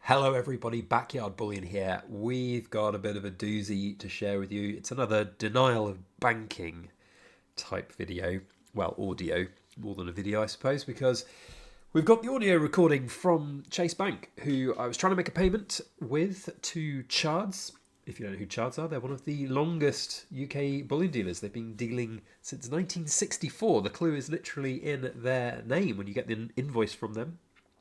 Hello everybody, Backyard Bullion here. We've got a bit of a doozy to share with you. It's another denial of banking type video. Well, audio, more than a video I suppose, because we've got the audio recording from Chase Bank, who I was trying to make a payment with to Chards. If you don't know who Chards are, they're one of the longest UK bullion dealers. They've been dealing since 1964. The clue is literally in their name when you get the invoice from them.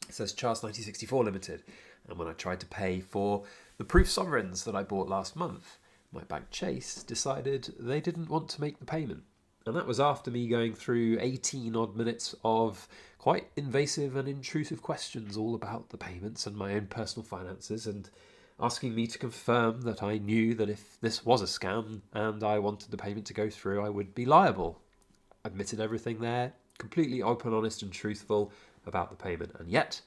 It says Charles 1964 Limited. And when I tried to pay for the proof sovereigns that I bought last month, my bank Chase decided they didn't want to make the payment. And that was after me going through 18 odd minutes of quite invasive and intrusive questions all about the payments and my own personal finances, and asking me to confirm that I knew that if this was a scam and I wanted the payment to go through, I would be liable. Admitted everything there, completely open, honest and truthful about the payment, and yet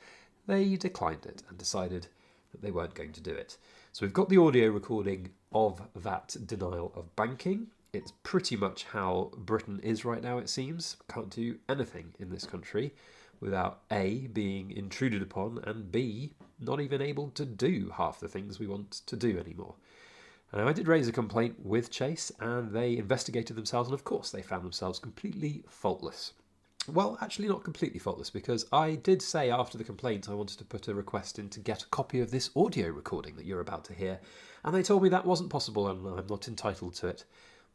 they declined it and decided that they weren't going to do it. So we've got the audio recording of that denial of banking. It's pretty much how Britain is right now, it seems. Can't do anything in this country without A, being intruded upon, and B, not even able to do half the things we want to do anymore. And I did raise a complaint with Chase, and they investigated themselves, and of course they found themselves completely faultless. Well, actually not completely faultless, because I did say after the complaint I wanted to put a request in to get a copy of this audio recording that you're about to hear, and they told me that wasn't possible and I'm not entitled to it.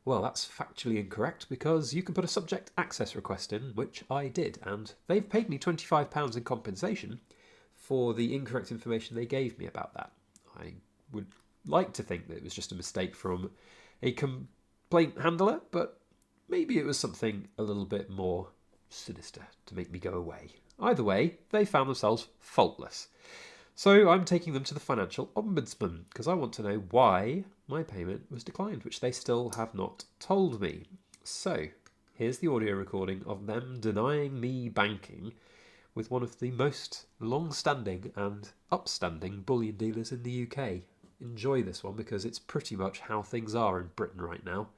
Well, that's factually incorrect, because you can put a subject access request in, which I did, and they've paid me £25 in compensation for the incorrect information they gave me about that. I would like to think that it was just a mistake from a complaint handler, but maybe it was something a little bit more sinister to make me go away. Either way, they found themselves faultless. So I'm taking them to the financial ombudsman because I want to know why my payment was declined, which they still have not told me. So here's the audio recording of them denying me banking with one of the most long-standing and upstanding bullion dealers in the UK. Enjoy this one because it's pretty much how things are in Britain right now,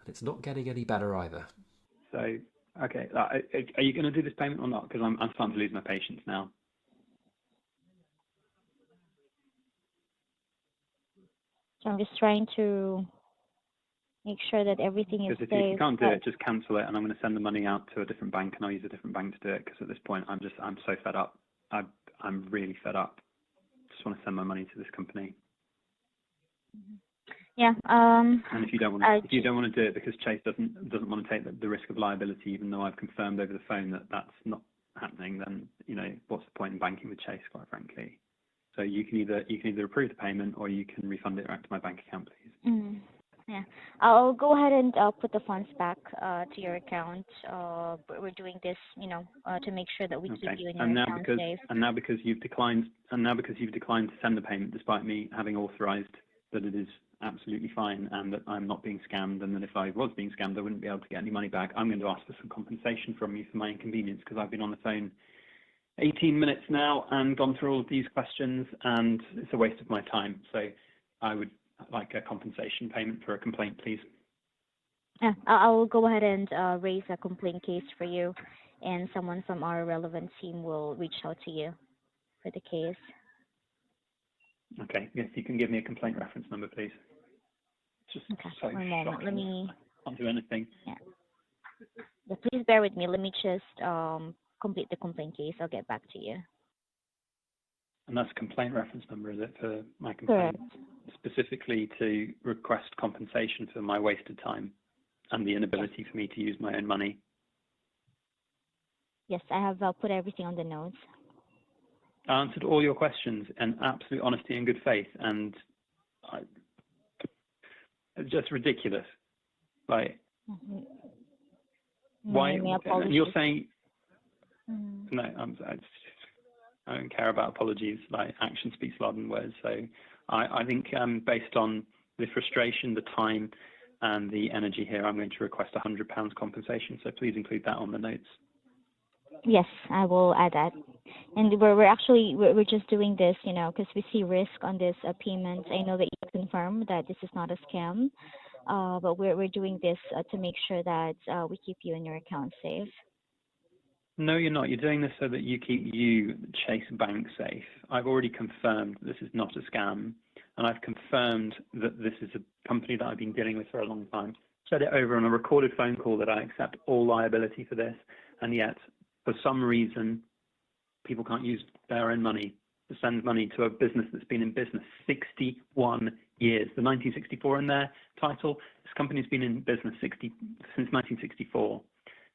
and it's not getting any better either. So, okay, are you going to do this payment or not? Because I'm starting to lose my patience now. So I'm just trying to make sure that everything is Because if safe. you can't do it, just cancel it, and I'm going to send the money out to a different bank, and I'll use a different bank to do it. Because at this point, I'm so fed up. I'm really fed up. Just want to send my money to this company. Yeah. And if you don't want to do it because Chase doesn't want to take the risk of liability, even though I've confirmed over the phone that that's not happening, then what's the point in banking with Chase, quite frankly? So you can either approve the payment or you can refund it back to my bank account, please. Yeah, I'll go ahead and put the funds back to your account. We're doing this, to make sure that we keep you in your account safe. And now because you've declined to send the payment, despite me having authorised that it is absolutely fine and that I'm not being scammed, and that if I was being scammed, I wouldn't be able to get any money back. I'm going to ask for some compensation from you for my inconvenience, because I've been on the phone 18 minutes now and gone through all of these questions, and it's a waste of my time. So I would like a compensation payment for a complaint, please. Yeah, I'll go ahead and raise a complaint case for you, and someone from our relevant team will reach out to you for the case. Okay, yes, you can give me a complaint reference number, please. Just okay, so one moment. shocking. Let me. I can't do anything. Yeah, please bear with me. Let me just complete the complaint case. I'll get back to you. And that's a complaint reference number, is it, for my complaint? Correct. Specifically to request compensation for my wasted time and the inability for me to use my own money. Yes, I have put everything on the notes. I answered all your questions in absolute honesty and good faith, and it's just ridiculous. Like, why? And you're saying, no, I don't care about apologies. Like, action speaks louder than words. So I think based on the frustration, the time, and the energy here, I'm going to request £100 compensation. So please include that on the notes. Yes, I will add that. And we're just doing this, because we see risk on this payment. I know that you confirm that this is not a scam, but we're doing this to make sure that we keep you and your account safe. No, you're not. You're doing this so that you keep you, Chase Bank, safe. I've already confirmed this is not a scam, and I've confirmed that this is a company that I've been dealing with for a long time. Said it over on a recorded phone call that I accept all liability for this, and yet, for some reason, people can't use their own money to send money to a business that's been in business 61 years. The 1964 in their title, this company's been in business since 1964.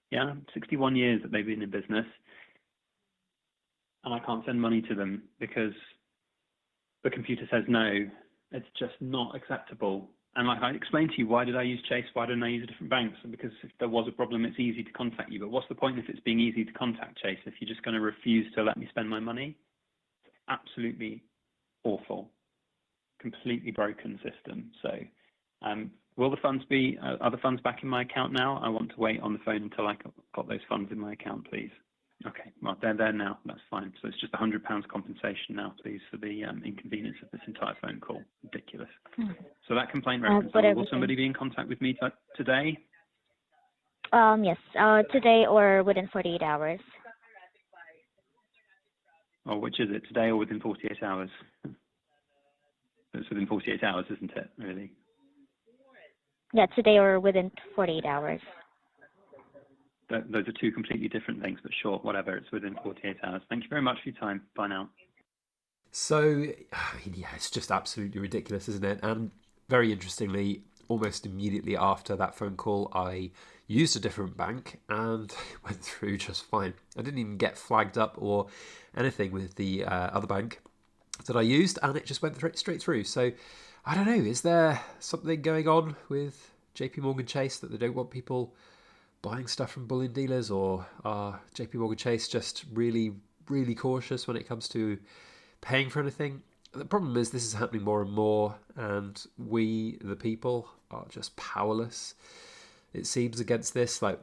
Yeah, 61 years that they've been in business, and I can't send money to them because the computer says no. It's just not acceptable. And like I explained to you, why did I use Chase? Why didn't I use a different bank? So because if there was a problem, it's easy to contact you. But what's the point if it's being easy to contact Chase if you're just going to refuse to let me spend my money? It's absolutely awful, completely broken system. So will the funds be, are the funds back in my account now? I want to wait on the phone until I got those funds in my account, please. Okay, well, they're there now. That's fine. So it's just £100 compensation now, please, for the inconvenience of this entire phone call. Ridiculous. So that complaint reference, will somebody be in contact with me today? Yes, today or within 48 hours. Or which is it, today or within 48 hours? It's within 48 hours, isn't it, really? Yeah, today or within 48 hours. Those are two completely different things, but sure, whatever, it's within 48 hours. Thank you very much for your time. Bye now. So, I mean, yeah, it's just absolutely ridiculous, isn't it? And very interestingly, almost immediately after that phone call, I used a different bank and went through just fine. I didn't even get flagged up or anything with the other bank that I used, and it just went straight through. So, I don't know, is there something going on with JP Morgan Chase that they don't want people buying stuff from bullion dealers, or are JP Morgan Chase just really, really cautious when it comes to paying for anything? The problem is this is happening more and more, and we, the people, are just powerless, it seems, against this. Like,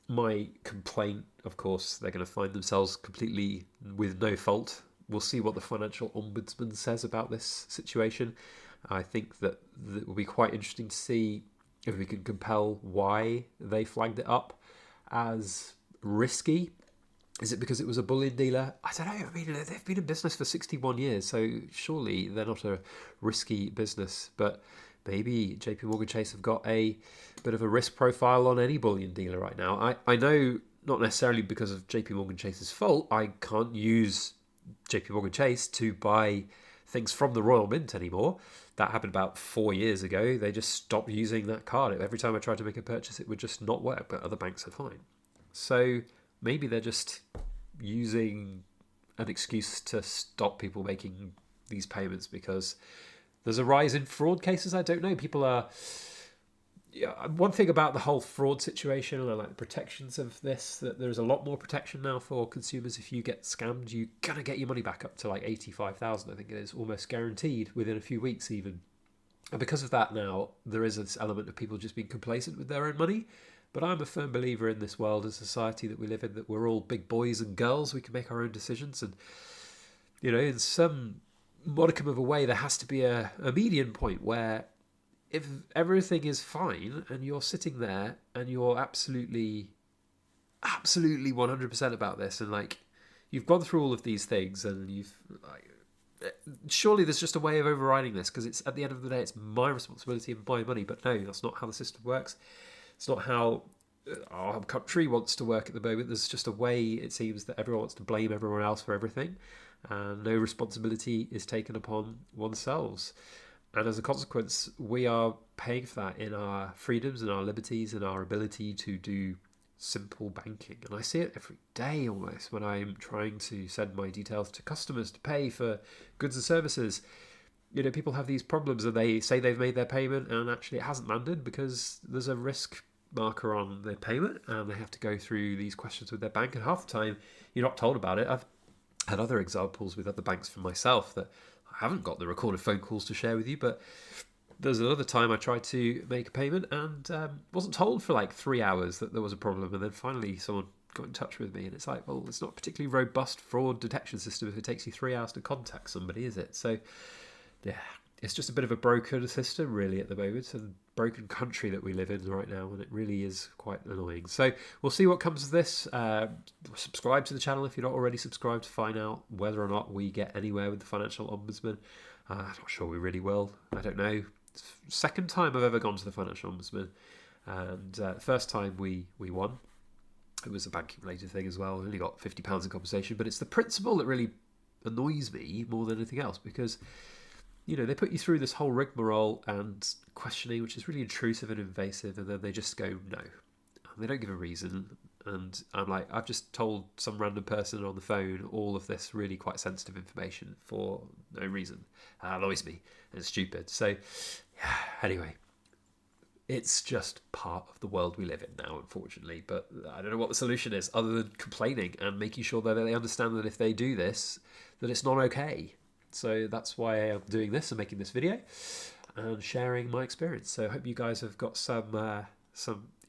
my complaint, of course, they're going to find themselves completely with no fault. We'll see what the financial ombudsman says about this situation. I think that it will be quite interesting to see if we can compel why they flagged it up as risky. Is it because it was a bullion dealer? I don't know. I mean, they've been in business for 61 years, so surely they're not a risky business. But maybe JP Morgan Chase have got a bit of a risk profile on any bullion dealer right now. I know, not necessarily because of JP Morgan Chase's fault, I can't use JP Morgan Chase to buy things from the Royal Mint anymore. That happened about 4 years ago. They just stopped using that card. Every time I tried to make a purchase, it would just not work, but other banks are fine. So maybe they're just using an excuse to stop people making these payments because there's a rise in fraud cases. I don't know. People are... Yeah, one thing about the whole fraud situation, and I like the protections of this, that there's a lot more protection now for consumers. If you get scammed, you're going to get your money back up to like 85,000, I think it is, almost guaranteed within a few weeks even. And because of that now, there is this element of people just being complacent with their own money. But I'm a firm believer in this world and society that we live in, that we're all big boys and girls. We can make our own decisions. And, you know, in some modicum of a way, there has to be a median point where if everything is fine and you're sitting there and you're absolutely 100% about this, and like you've gone through all of these things and you've surely there's just a way of overriding this, because it's at the end of the day it's my responsibility and my money. But no, that's not how the system works. It's not how our country wants to work at the moment. There's just a way, it seems, that everyone wants to blame everyone else for everything, and no responsibility is taken upon oneself. And as a consequence, we are paying for that in our freedoms and our liberties and our ability to do simple banking. And I see it every day almost when I'm trying to send my details to customers to pay for goods and services. You know, people have these problems and they say they've made their payment and actually it hasn't landed because there's a risk marker on their payment and they have to go through these questions with their bank. And half the time you're not told about it. I've had other examples with other banks for myself that I haven't got the recorded phone calls to share with you, but there's another time I tried to make a payment and wasn't told for like 3 hours that there was a problem, and then finally someone got in touch with me, and it's like, well, it's not a particularly robust fraud detection system if it takes you 3 hours to contact somebody, is it? So yeah, it's just a bit of a broken system really at the moment. It's a broken country that we live in right now, and it really is quite annoying. So we'll see what comes of this. Subscribe to the channel if you're not already subscribed to find out whether or not we get anywhere with the Financial Ombudsman. I'm not sure we really will. I don't know. It's the second time I've ever gone to the Financial Ombudsman, and first time we won. It was a banking related thing as well. I only got £50 in compensation, but it's the principle that really annoys me more than anything else, because they put you through this whole rigmarole and questioning, which is really intrusive and invasive, and then they just go no. They don't give a reason, and I'm like, I've just told some random person on the phone all of this really quite sensitive information for no reason. It annoys me, and it's stupid. So, yeah, anyway, it's just part of the world we live in now, unfortunately. But I don't know what the solution is, other than complaining and making sure that they understand that if they do this, that it's not okay. So that's why I'm doing this and making this video and sharing my experience. So I hope you guys have got some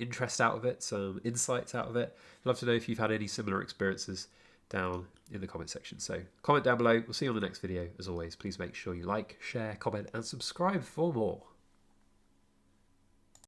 interest out of it, some insights out of it. I'd love to know if you've had any similar experiences down in the comment section. So comment down below. We'll see you on the next video. As always, please make sure you like, share, comment, and subscribe for more.